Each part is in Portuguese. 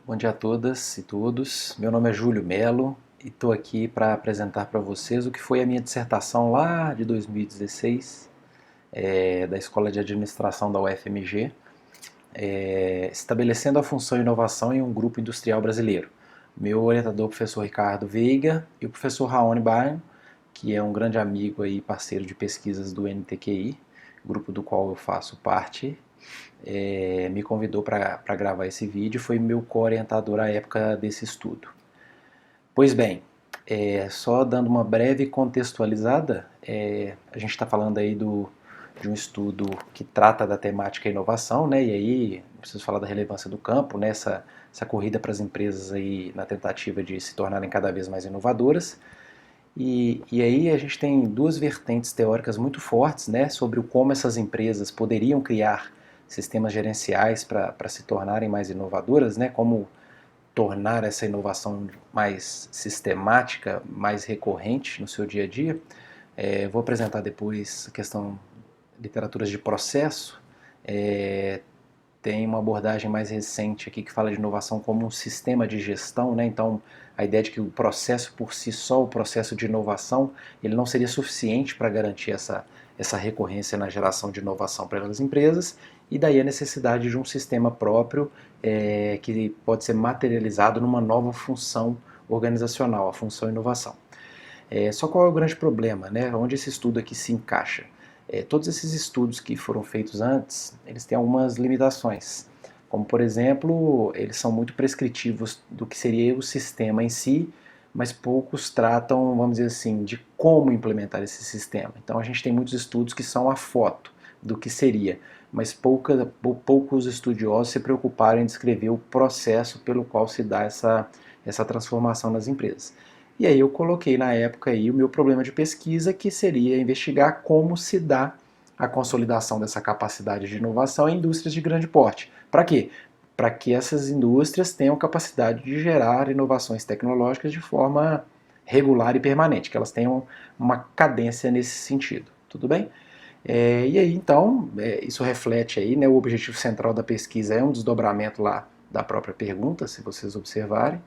bom dia a todas e todos. Meu nome é Júlio Melo e estou aqui para apresentar para vocês o que foi a minha dissertação lá de 2016, da Escola de Administração da UFMG, estabelecendo a função e inovação em um grupo industrial brasileiro. Meu orientador é o professor Ricardo Veiga e o professor Raoni Bairro, que é um grande amigo e parceiro de pesquisas do NTQI, grupo do qual eu faço parte, me convidou para gravar esse vídeo, foi meu co-orientador à época desse estudo. Pois bem, só dando uma breve contextualizada, a gente está falando aí de um estudo que trata da temática inovação, né? E aí não preciso falar da relevância do campo, né? Essa corrida para as empresas aí na tentativa de se tornarem cada vez mais inovadoras. E aí a gente tem duas vertentes teóricas muito fortes, né, sobre como essas empresas poderiam criar sistemas gerenciais para se tornarem mais inovadoras, né, como tornar essa inovação mais sistemática, mais recorrente no seu dia a dia. Vou apresentar depois a questão de literaturas de processo. Tem uma abordagem mais recente aqui que fala de inovação como um sistema de gestão, né? Então, a ideia de que o processo por si só, o processo de inovação, ele não seria suficiente para garantir essa recorrência na geração de inovação para as empresas, e daí a necessidade de um sistema próprio que pode ser materializado numa nova função organizacional, a função inovação. Só qual é o grande problema, né? Onde esse estudo aqui se encaixa? Todos esses estudos que foram feitos antes, eles têm algumas limitações, como por exemplo, eles são muito prescritivos do que seria o sistema em si, mas poucos tratam, vamos dizer assim, de como implementar esse sistema. Então a gente tem muitos estudos que são a foto do que seria, mas poucos estudiosos se preocuparam em descrever o processo pelo qual se dá essa transformação nas empresas. E aí eu coloquei na época aí o meu problema de pesquisa, que seria investigar como se dá a consolidação dessa capacidade de inovação em indústrias de grande porte. Para quê? Para que essas indústrias tenham capacidade de gerar inovações tecnológicas de forma regular e permanente, que elas tenham uma cadência nesse sentido. Tudo bem? E aí então, isso reflete aí, né, o objetivo central da pesquisa é um desdobramento lá da própria pergunta, se vocês observarem,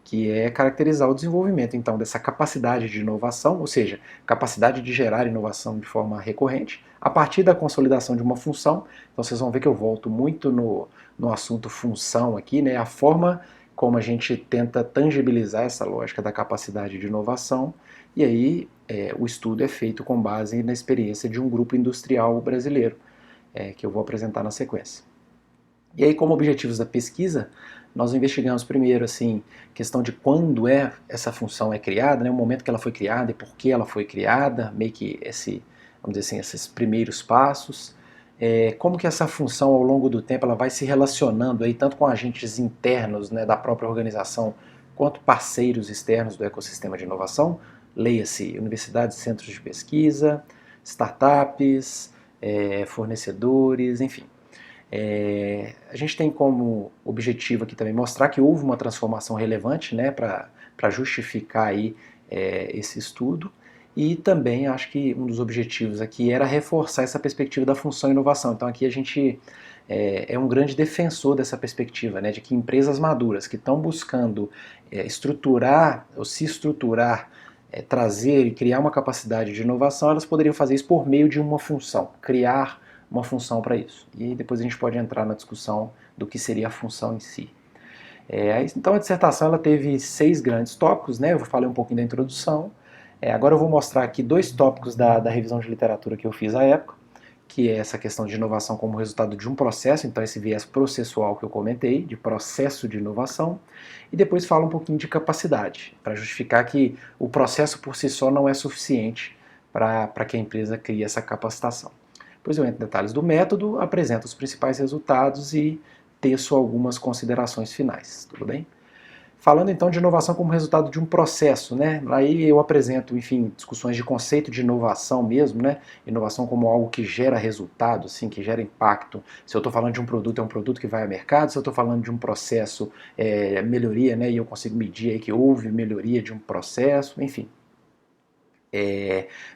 que é caracterizar o desenvolvimento então dessa capacidade de inovação, ou seja, capacidade de gerar inovação de forma recorrente, a partir da consolidação de uma função. Então vocês vão ver que eu volto muito no assunto função aqui, né? A forma como a gente tenta tangibilizar essa lógica da capacidade de inovação, e aí o estudo é feito com base na experiência de um grupo industrial brasileiro, que eu vou apresentar na sequência. E aí, como objetivos da pesquisa, nós investigamos primeiro assim, questão de quando essa função é criada, né, o momento que ela foi criada e por que ela foi criada, meio que vamos dizer assim, esses primeiros passos. Como que essa função ao longo do tempo ela vai se relacionando aí, tanto com agentes internos, né, da própria organização, quanto parceiros externos do ecossistema de inovação, leia-se universidades, centros de pesquisa, startups, fornecedores, enfim. A gente tem como objetivo aqui também mostrar que houve uma transformação relevante, né, para justificar aí, esse estudo, e também acho que um dos objetivos aqui era reforçar essa perspectiva da função e inovação. Então aqui a gente é um grande defensor dessa perspectiva, né, de que empresas maduras que estão buscando estruturar ou se estruturar, trazer e criar uma capacidade de inovação, elas poderiam fazer isso por meio de uma função, criar uma função para isso. E depois a gente pode entrar na discussão do que seria a função em si. Então a dissertação ela teve 6 grandes tópicos, né? Eu falei um pouquinho da introdução. Agora eu vou mostrar aqui 2 tópicos da revisão de literatura que eu fiz à época, que é essa questão de inovação como resultado de um processo, então esse viés processual que eu comentei, de processo de inovação, e depois falo um pouquinho de capacidade, para justificar que o processo por si só não é suficiente para que a empresa crie essa capacitação. Depois eu entro em detalhes do método, apresento os principais resultados e teço algumas considerações finais, tudo bem? Falando então de inovação como resultado de um processo, né? Aí eu apresento, enfim, discussões de conceito de inovação mesmo, né? Inovação como algo que gera resultado, assim, que gera impacto. Se eu estou falando de um produto, é um produto que vai ao mercado. Se eu estou falando de um processo, melhoria, né? E eu consigo medir aí que houve melhoria de um processo, enfim.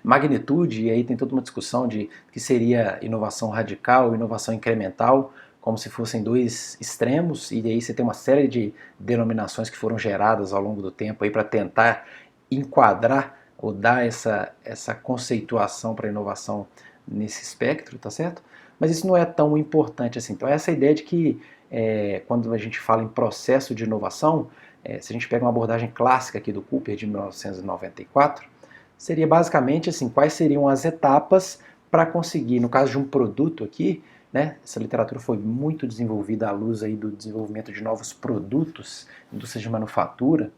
Magnitude, e aí tem toda uma discussão de que seria inovação radical, inovação incremental, como se fossem dois extremos, e aí você tem uma série de denominações que foram geradas ao longo do tempo aí para tentar enquadrar ou dar essa conceituação para a inovação nesse espectro, tá certo? Mas isso não é tão importante assim. Então essa ideia de que quando a gente fala em processo de inovação, se a gente pega uma abordagem clássica aqui do Cooper de 1994, seria basicamente assim, quais seriam as etapas para conseguir, no caso de um produto aqui, né, essa literatura foi muito desenvolvida à luz aí do desenvolvimento de novos produtos, indústria de manufatura,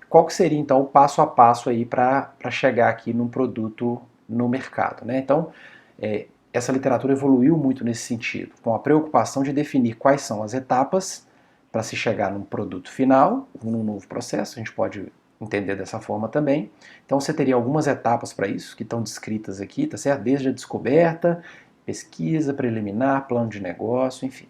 qual que seria então o passo a passo aí para chegar aqui num produto no mercado, né? Então, essa literatura evoluiu muito nesse sentido, com a preocupação de definir quais são as etapas para se chegar num produto final, num novo processo, a gente pode entender dessa forma também. Então você teria algumas etapas para isso, que estão descritas aqui, tá certo? Desde a descoberta, pesquisa preliminar, plano de negócio, enfim.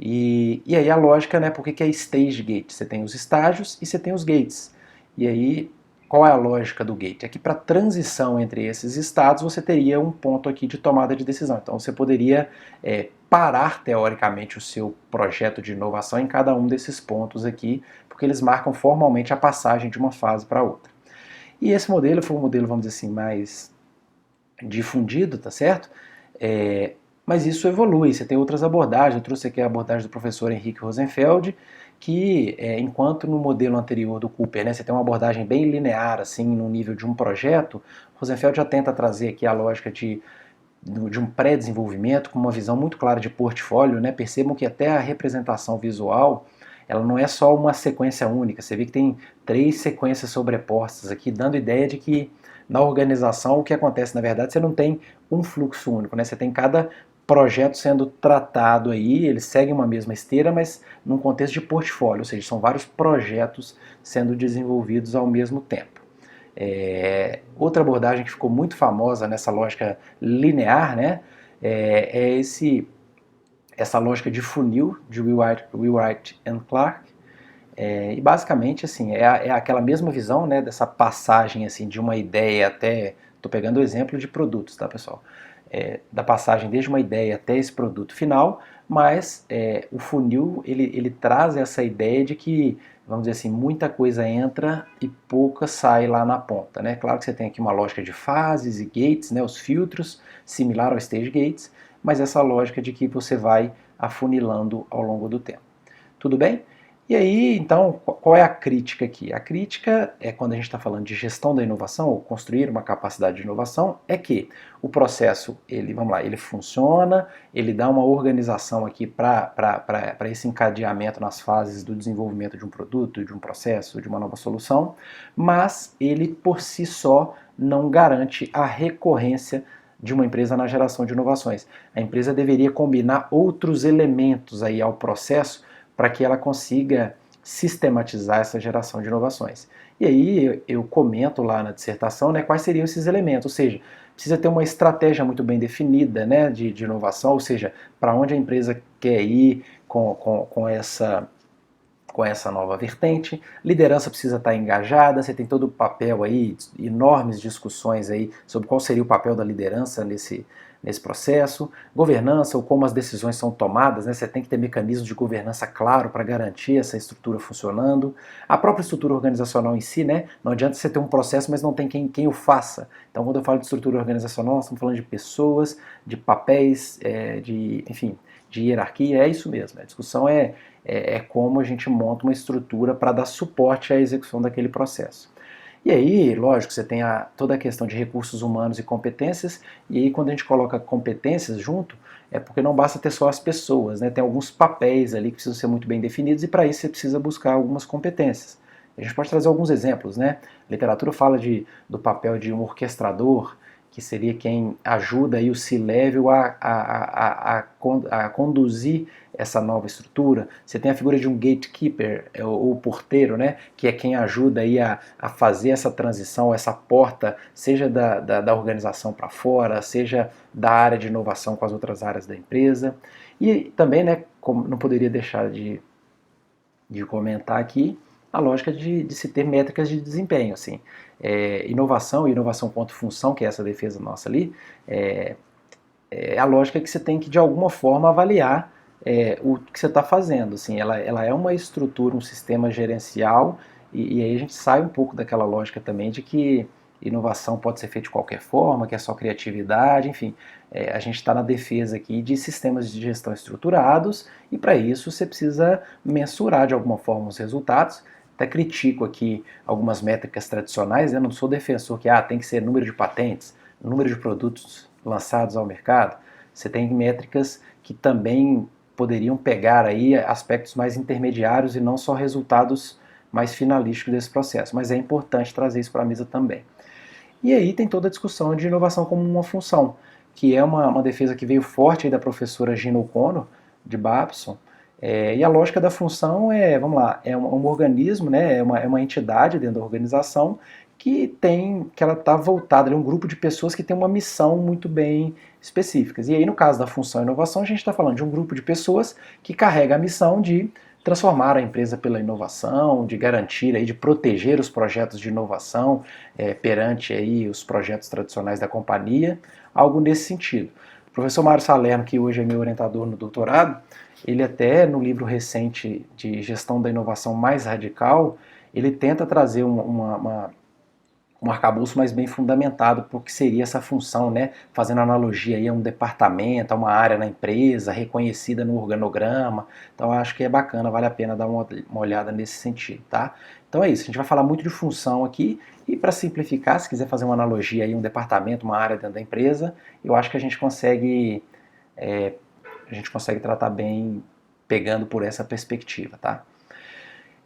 E aí a lógica, né, por que é stage gate? Você tem os estágios e você tem os gates. E aí, qual é a lógica do gate? É que para transição entre esses estados você teria um ponto aqui de tomada de decisão. Então você poderia parar teoricamente o seu projeto de inovação em cada um desses pontos aqui, porque eles marcam formalmente a passagem de uma fase para outra. E esse modelo foi um modelo, vamos dizer assim, mais difundido, tá certo? Mas isso evolui, você tem outras abordagens. Eu trouxe aqui a abordagem do professor Henrique Rosenfeld, que enquanto no modelo anterior do Cooper, né, você tem uma abordagem bem linear, assim, no nível de um projeto, Rosenfeld já tenta trazer aqui a lógica de um pré-desenvolvimento com uma visão muito clara de portfólio, né? Percebam que até a representação visual, ela não é só uma sequência única, você vê que tem 3 sequências sobrepostas aqui, dando ideia de que na organização o que acontece, na verdade, você não tem um fluxo único, né? Você tem cada projeto sendo tratado aí, eles seguem uma mesma esteira, mas num contexto de portfólio, ou seja, são vários projetos sendo desenvolvidos ao mesmo tempo. Outra abordagem que ficou muito famosa nessa lógica linear, né, essa lógica de funil de Wheelwright and Clark. E basicamente assim, é aquela mesma visão, né, dessa passagem assim, de uma ideia até, estou pegando o exemplo de produtos, tá pessoal? Da passagem desde uma ideia até esse produto final, mas o funil ele traz essa ideia de que, vamos dizer assim, muita coisa entra e pouca sai lá na ponta, né? Claro que você tem aqui uma lógica de fases e gates, né, os filtros, similar ao stage gates, mas essa lógica de que você vai afunilando ao longo do tempo. Tudo bem? E aí, então, qual é a crítica aqui? A crítica é quando a gente está falando de gestão da inovação, ou construir uma capacidade de inovação, é que o processo, ele funciona, ele dá uma organização aqui para esse encadeamento nas fases do desenvolvimento de um produto, de um processo, de uma nova solução, mas ele por si só não garante a recorrência de uma empresa na geração de inovações. A empresa deveria combinar outros elementos aí ao processo para que ela consiga sistematizar essa geração de inovações. E aí eu comento lá na dissertação, né, quais seriam esses elementos, ou seja, precisa ter uma estratégia muito bem definida, né, de inovação, ou seja, para onde a empresa quer ir com essa nova vertente. Liderança precisa estar engajada, você tem todo o papel aí, enormes discussões aí sobre qual seria o papel da liderança nesse processo. Governança, ou como as decisões são tomadas, né? Você tem que ter mecanismos de governança claro para garantir essa estrutura funcionando. A própria estrutura organizacional em si, né? Não adianta você ter um processo, mas não tem quem o faça. Então, quando eu falo de estrutura organizacional, nós estamos falando de pessoas, de papéis, enfim, de hierarquia, é isso mesmo. A discussão é como a gente monta uma estrutura para dar suporte à execução daquele processo. E aí, lógico, você tem toda a questão de recursos humanos e competências, e aí quando a gente coloca competências junto, é porque não basta ter só as pessoas, né? Tem alguns papéis ali que precisam ser muito bem definidos, e para isso você precisa buscar algumas competências. A gente pode trazer alguns exemplos, né? A literatura fala do papel de um orquestrador, que seria quem ajuda aí o C-Level a conduzir essa nova estrutura. Você tem a figura de um gatekeeper, ou porteiro, né, que é quem ajuda aí a fazer essa transição, essa porta, seja da organização para fora, seja da área de inovação com as outras áreas da empresa. E também, né, como não poderia deixar de comentar aqui, a lógica de se ter métricas de desempenho. Assim. Inovação e inovação ponto função, que é essa defesa nossa ali, é a lógica que você tem que, de alguma forma, avaliar o que você está fazendo. Assim, ela é uma estrutura, um sistema gerencial, e aí a gente sai um pouco daquela lógica também de que inovação pode ser feita de qualquer forma, que é só criatividade, enfim. A gente está na defesa aqui de sistemas de gestão estruturados, e para isso você precisa mensurar de alguma forma os resultados. Até critico aqui algumas métricas tradicionais, eu não sou defensor que tem que ser número de patentes, número de produtos lançados ao mercado. Você tem métricas que também poderiam pegar aí aspectos mais intermediários e não só resultados mais finalísticos desse processo. Mas é importante trazer isso para a mesa também. E aí tem toda a discussão de inovação como uma função, que é uma defesa que veio forte aí da professora Gina O'Connor, de Babson. E a lógica da função vamos lá, é um organismo, né, é uma entidade dentro da organização que ela está voltada, é um grupo de pessoas que tem uma missão muito bem específicas. E aí no caso da função e inovação, a gente está falando de um grupo de pessoas que carrega a missão de transformar a empresa pela inovação, de garantir aí, de proteger os projetos de inovação perante aí os projetos tradicionais da companhia, algo nesse sentido. O professor Mário Salerno, que hoje é meu orientador no doutorado, ele até no livro recente de Gestão da Inovação Mais Radical, ele tenta trazer um arcabouço mais bem fundamentado para o que seria essa função, né? Fazendo analogia aí a um departamento, a uma área na empresa, reconhecida no organograma. Então acho que é bacana, vale a pena dar uma olhada nesse sentido, tá? Então é isso, a gente vai falar muito de função aqui, e para simplificar, se quiser fazer uma analogia aí, um departamento, uma área dentro da empresa, eu acho que a gente consegue tratar bem pegando por essa perspectiva, tá?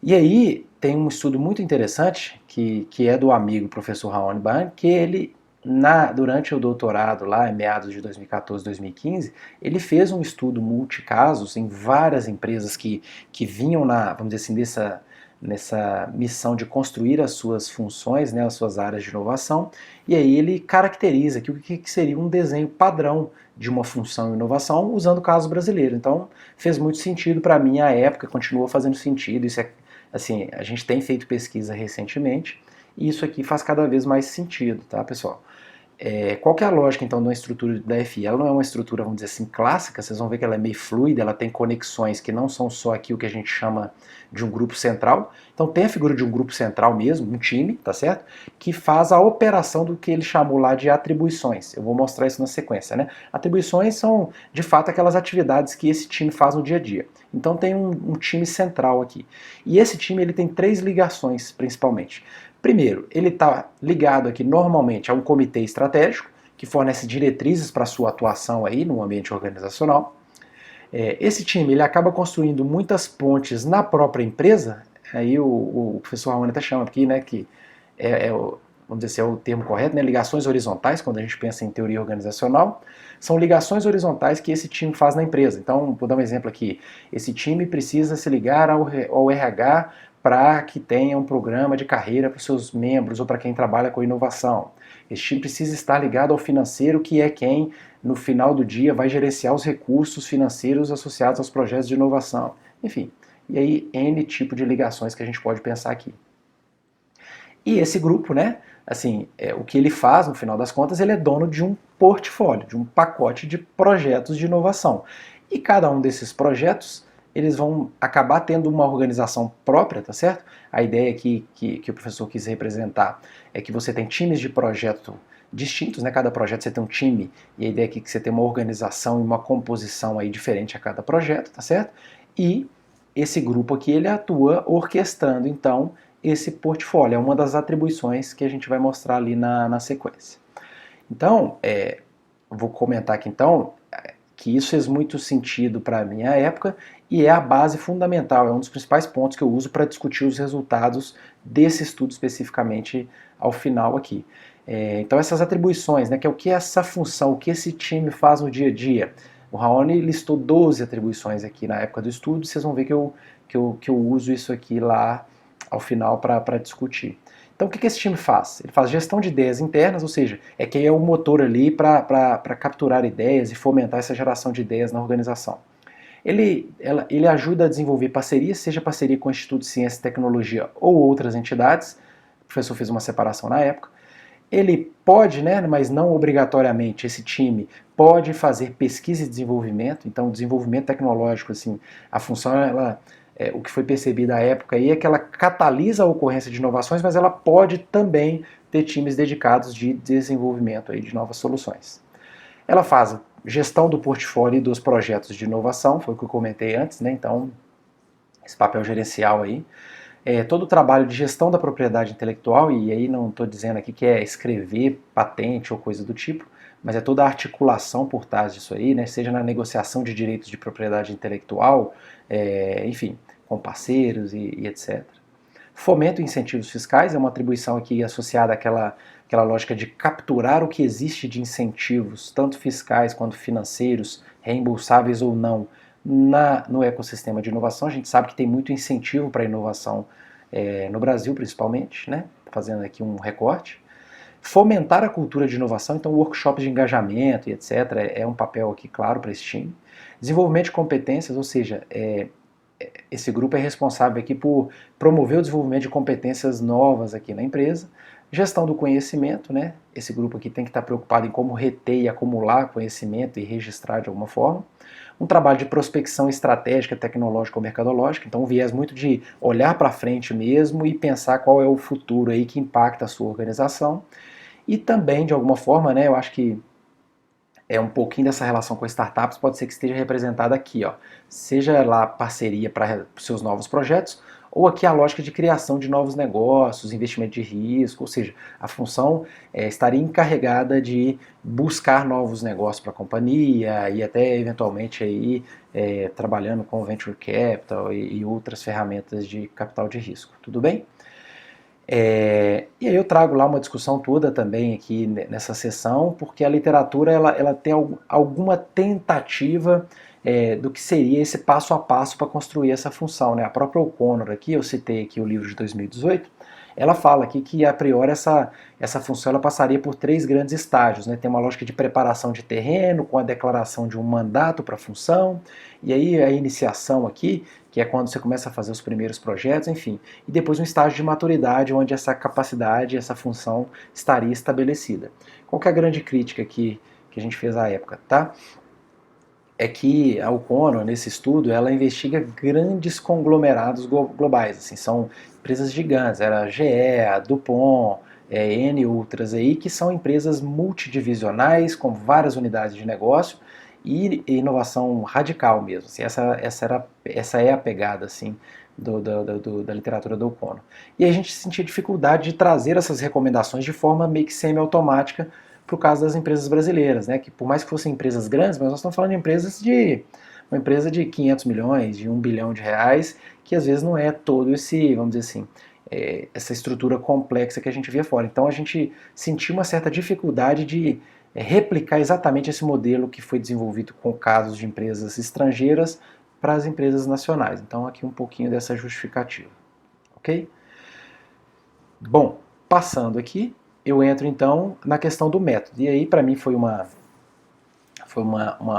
E aí tem um estudo muito interessante que é do amigo professor Raoni Barn, que ele, durante o doutorado lá, em meados de 2014, 2015, ele fez um estudo multicasos em várias empresas que vinham vamos dizer assim, nessa missão de construir as suas funções, né, as suas áreas de inovação, e aí ele caracteriza o que seria um desenho padrão de uma função e inovação usando o caso brasileiro. Então fez muito sentido para mim à época, continua fazendo sentido, isso é assim, a gente tem feito pesquisa recentemente e isso aqui faz cada vez mais sentido, tá, pessoal? Qual que é a lógica, então, da estrutura da FI? Ela não é uma estrutura, vamos dizer assim, clássica, vocês vão ver que ela é meio fluida, ela tem conexões que não são só aqui o que a gente chama de um grupo central. Então tem a figura de um grupo central mesmo, um time, tá certo? Que faz a operação do que ele chamou lá de atribuições. Eu vou mostrar isso na sequência, né? Atribuições são, de fato, aquelas atividades que esse time faz no dia a dia. Então tem um time central aqui. E esse time ele tem três ligações, principalmente. Primeiro, ele está ligado aqui normalmente a um comitê estratégico, que fornece diretrizes para a sua atuação aí no ambiente organizacional. Esse time ele acaba construindo muitas pontes na própria empresa, aí o professor Raoni até chama aqui, né, que vamos dizer se é o termo correto, né, ligações horizontais, quando a gente pensa em teoria organizacional, são ligações horizontais que esse time faz na empresa. Então, vou dar um exemplo aqui, esse time precisa se ligar ao RH para que tenha um programa de carreira para os seus membros ou para quem trabalha com inovação. Esse time precisa estar ligado ao financeiro, que é quem, no final do dia, vai gerenciar os recursos financeiros associados aos projetos de inovação. Enfim, e aí N tipo de ligações que a gente pode pensar aqui. E esse grupo, né, assim, o que ele faz, no final das contas, ele é dono de um portfólio, de um pacote de projetos de inovação. E cada um desses projetos eles vão acabar tendo uma organização própria, tá certo? A ideia aqui que o professor quis representar é que você tem times de projeto distintos, né? Cada projeto você tem um time, e a ideia aqui é que você tem uma organização e uma composição aí diferente a cada projeto, tá certo? E esse grupo aqui, ele atua orquestrando, então, esse portfólio. É uma das atribuições que a gente vai mostrar ali na sequência. Então, vou comentar aqui, então, que isso fez muito sentido para a minha época e é a base fundamental, é um dos principais pontos que eu uso para discutir os resultados desse estudo especificamente ao final aqui. Então essas atribuições, né, que é o que essa função, o que esse time faz no dia a dia. O Raoni listou 12 atribuições aqui na época do estudo, vocês vão ver que eu uso isso aqui lá ao final para discutir. Então o que esse time faz? Ele faz gestão de ideias internas, ou seja, quem é o motor ali para capturar ideias e fomentar essa geração de ideias na organização. Ele ajuda a desenvolver parcerias, seja parceria com o Instituto de Ciência e Tecnologia ou outras entidades, o professor fez uma separação na época. Ele pode, né, mas não obrigatoriamente, esse time pode fazer pesquisa e desenvolvimento, então desenvolvimento tecnológico, assim, a função, o que foi percebido à época aí é que ela catalisa a ocorrência de inovações, mas ela pode também ter times dedicados de desenvolvimento aí de novas soluções. Ela faz gestão do portfólio e dos projetos de inovação, foi o que eu comentei antes, né, então esse papel gerencial aí. Todo o trabalho de gestão da propriedade intelectual, e aí não estou dizendo aqui que é escrever patente ou coisa do tipo, mas é toda a articulação por trás disso aí, né, seja na negociação de direitos de propriedade intelectual, enfim, com parceiros e etc. Fomento e incentivos fiscais é uma atribuição aqui associada àquela lógica de capturar o que existe de incentivos, tanto fiscais quanto financeiros, reembolsáveis ou não, no ecossistema de inovação. A gente sabe que tem muito incentivo para a inovação no Brasil, principalmente, né? Fazendo aqui um recorte. Fomentar a cultura de inovação, então workshops de engajamento e etc. é um papel aqui claro para esse time. Desenvolvimento de competências, ou seja, esse grupo é responsável aqui por promover o desenvolvimento de competências novas aqui na empresa. Gestão do conhecimento, né? Esse grupo aqui tem que estar preocupado em como reter e acumular conhecimento e registrar de alguma forma. Um trabalho de prospecção estratégica, tecnológica ou mercadológica, então um viés muito de olhar para frente mesmo e pensar qual é o futuro aí que impacta a sua organização. E também, de alguma forma, né, eu acho que um pouquinho dessa relação com startups pode ser que esteja representada aqui, ó. Seja lá parceria para os seus novos projetos, ou aqui a lógica de criação de novos negócios, investimento de risco, ou seja, a função estaria encarregada de buscar novos negócios para a companhia e até eventualmente aí trabalhando com venture capital e outras ferramentas de capital de risco. Tudo bem? E aí eu trago lá uma discussão toda também aqui nessa sessão, porque a literatura ela tem alguma tentativa do que seria esse passo a passo para construir essa função, né? A própria O'Connor aqui, eu citei aqui o livro de 2018, ela fala aqui que a priori essa função ela passaria por 3 grandes estágios, né? Tem uma lógica de preparação de terreno, com a declaração de um mandato para a função, e aí a iniciação aqui, que é quando você começa a fazer os primeiros projetos, enfim, e depois um estágio de maturidade, onde essa capacidade, essa função estaria estabelecida. Qual que é a grande crítica que a gente fez à época, tá? É que a O'Connor, nesse estudo, ela investiga grandes conglomerados globais, assim, são empresas gigantes, era a GE, a DuPont, N outras aí, que são empresas multidivisionais, com várias unidades de negócio e inovação radical mesmo. Assim, essa é a pegada assim, da literatura do O'Connor. E a gente sentia dificuldade de trazer essas recomendações de forma meio que semi-automática para o caso das empresas brasileiras, né? Que por mais que fossem empresas grandes, mas nós estamos falando de uma empresa de 500 milhões, de 1 bilhão de reais, que às vezes não é todo esse, vamos dizer assim, essa estrutura complexa que a gente via fora. Então a gente sentiu uma certa dificuldade de replicar exatamente esse modelo que foi desenvolvido com casos de empresas estrangeiras para as empresas nacionais. Então aqui um pouquinho dessa justificativa, ok? Bom, passando aqui, eu entro então na questão do método. E aí para mim foi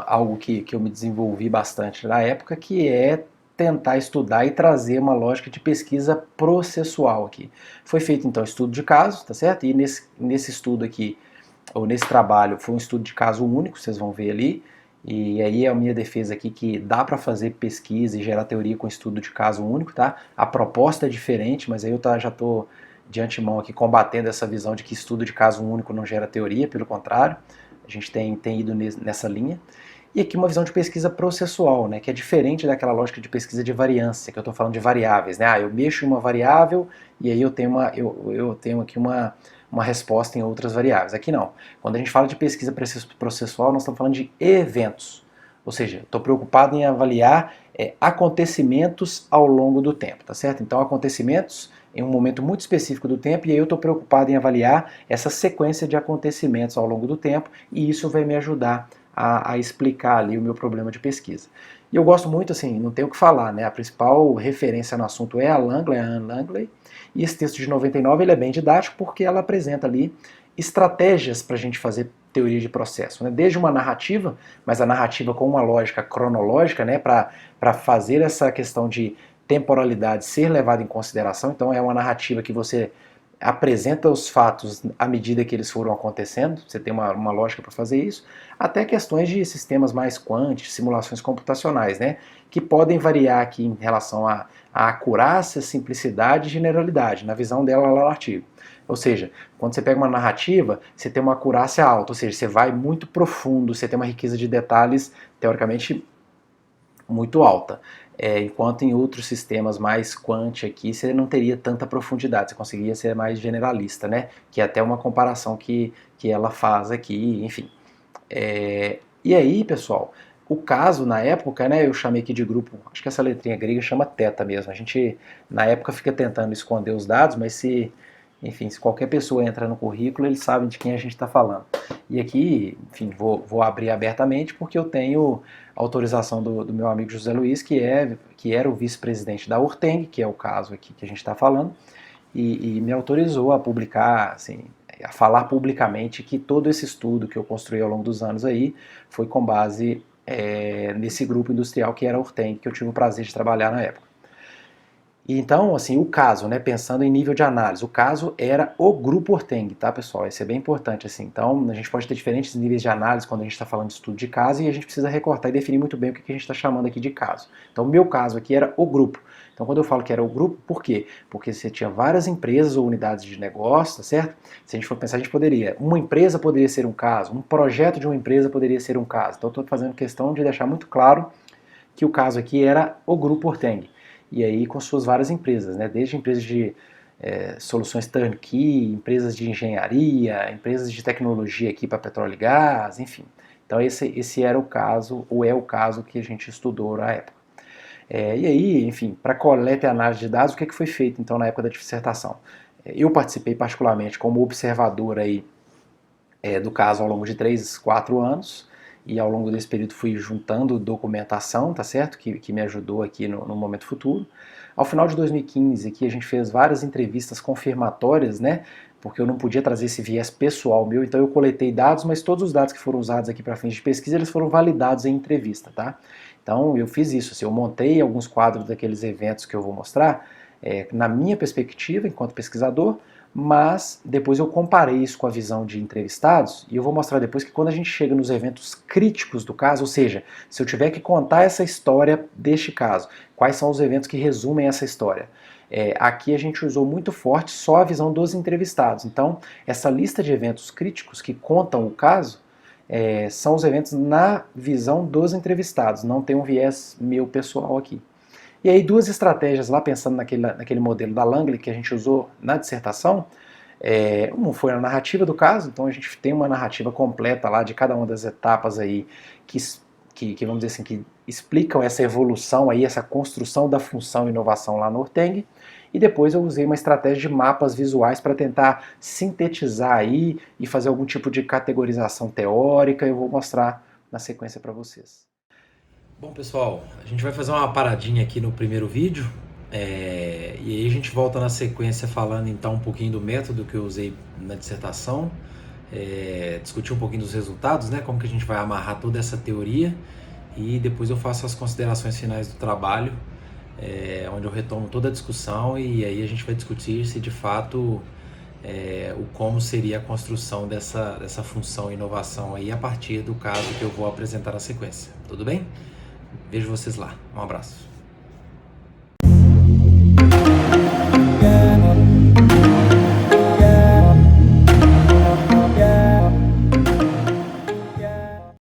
algo que eu me desenvolvi bastante na época, que é tentar estudar e trazer uma lógica de pesquisa processual aqui. Foi feito então estudo de casos, tá certo? E nesse estudo aqui, ou nesse trabalho, foi um estudo de caso único, vocês vão ver ali. E aí é a minha defesa aqui que dá para fazer pesquisa e gerar teoria com estudo de caso único, tá? A proposta é diferente, mas aí eu já estou de antemão aqui combatendo essa visão de que estudo de caso único não gera teoria, pelo contrário, a gente tem ido nessa linha. E aqui uma visão de pesquisa processual, né, que é diferente daquela lógica de pesquisa de variância, que eu estou falando de variáveis, né? Eu mexo em uma variável e aí eu tenho aqui uma resposta em outras variáveis. Aqui não. Quando a gente fala de pesquisa processual, nós estamos falando de eventos. Ou seja, estou preocupado em avaliar acontecimentos ao longo do tempo, tá certo? Então, acontecimentos em um momento muito específico do tempo, e aí eu estou preocupado em avaliar essa sequência de acontecimentos ao longo do tempo, e isso vai me ajudar a explicar ali o meu problema de pesquisa. E eu gosto muito, assim, não tenho o que falar, né? A principal referência no assunto é a Langley, a Anne Langley, e esse texto de 99 ele é bem didático porque ela apresenta ali estratégias para a gente fazer teoria de processo, né? Desde uma narrativa, mas a narrativa com uma lógica cronológica, né? Para fazer essa questão de temporalidade ser levada em consideração. Então é uma narrativa que você apresenta os fatos à medida que eles foram acontecendo, você tem uma lógica para fazer isso, até questões de sistemas mais quant, simulações computacionais, né, que podem variar aqui em relação à acurácia, simplicidade e generalidade, na visão dela lá no artigo. Ou seja, quando você pega uma narrativa, você tem uma acurácia alta, ou seja, você vai muito profundo, você tem uma riqueza de detalhes, teoricamente, muito alta. Enquanto em outros sistemas mais quant aqui, você não teria tanta profundidade, você conseguiria ser mais generalista, né? Que é até uma comparação que ela faz aqui, enfim. E aí, pessoal, o caso na época, né, eu chamei aqui de grupo, acho que essa letrinha grega chama teta mesmo. A gente, na época, fica tentando esconder os dados, mas enfim, se qualquer pessoa entra no currículo, eles sabem de quem a gente está falando. E aqui, enfim, vou abrir abertamente porque eu tenho autorização do meu amigo José Luiz, que era o vice-presidente da Urteng, que é o caso aqui que a gente está falando, e me autorizou a publicar, assim, a falar publicamente que todo esse estudo que eu construí ao longo dos anos aí foi com base nesse grupo industrial que era a Urteng, que eu tive o prazer de trabalhar na época. E então, assim, o caso, né, pensando em nível de análise, o caso era o grupo Orteng, tá, pessoal? Isso é bem importante, assim. Então, a gente pode ter diferentes níveis de análise quando a gente está falando de estudo de caso e a gente precisa recortar e definir muito bem o que a gente está chamando aqui de caso. Então, o meu caso aqui era o grupo. Então, quando eu falo que era o grupo, por quê? Porque você tinha várias empresas ou unidades de negócio, tá certo? Se a gente for pensar, a gente poderia. Uma empresa poderia ser um caso, um projeto de uma empresa poderia ser um caso. Então, eu estou fazendo questão de deixar muito claro que o caso aqui era o grupo Orteng. E aí com suas várias empresas, né? Desde empresas de soluções turnkey, empresas de engenharia, empresas de tecnologia aqui para petróleo e gás, enfim. Então esse era o caso, ou é o caso que a gente estudou na época. E aí, enfim, para coleta e análise de dados, o que foi feito então na época da dissertação? Eu participei particularmente como observador aí, do caso ao longo de 3, 4 anos, e ao longo desse período fui juntando documentação, tá certo? Que me ajudou aqui no momento futuro. Ao final de 2015 aqui a gente fez várias entrevistas confirmatórias, né? Porque eu não podia trazer esse viés pessoal meu, então eu coletei dados, mas todos os dados que foram usados aqui para fins de pesquisa, eles foram validados em entrevista, tá? Então eu fiz isso, assim, eu montei alguns quadros daqueles eventos que eu vou mostrar, na minha perspectiva enquanto pesquisador, mas depois eu comparei isso com a visão de entrevistados e eu vou mostrar depois que quando a gente chega nos eventos críticos do caso, ou seja, se eu tiver que contar essa história deste caso, quais são os eventos que resumem essa história? Aqui a gente usou muito forte só a visão dos entrevistados. Então, essa lista de eventos críticos que contam o caso são os eventos na visão dos entrevistados, não tem um viés meu pessoal aqui. E aí duas estratégias lá, pensando naquele modelo da Langley que a gente usou na dissertação, uma foi a narrativa do caso, então a gente tem uma narrativa completa lá de cada uma das etapas aí que vamos dizer assim, que explicam essa evolução aí, essa construção da função inovação lá no Orteng, e depois eu usei uma estratégia de mapas visuais para tentar sintetizar aí e fazer algum tipo de categorização teórica, eu vou mostrar na sequência para vocês. Bom, pessoal, a gente vai fazer uma paradinha aqui no primeiro vídeo, e aí a gente volta na sequência falando então um pouquinho do método que eu usei na dissertação, discutir um pouquinho dos resultados, né, como que a gente vai amarrar toda essa teoria, e depois eu faço as considerações finais do trabalho, onde eu retomo toda a discussão e aí a gente vai discutir se de fato o como seria a construção dessa função inovação aí a partir do caso que eu vou apresentar na sequência. Tudo bem? Vejo vocês lá. Um abraço.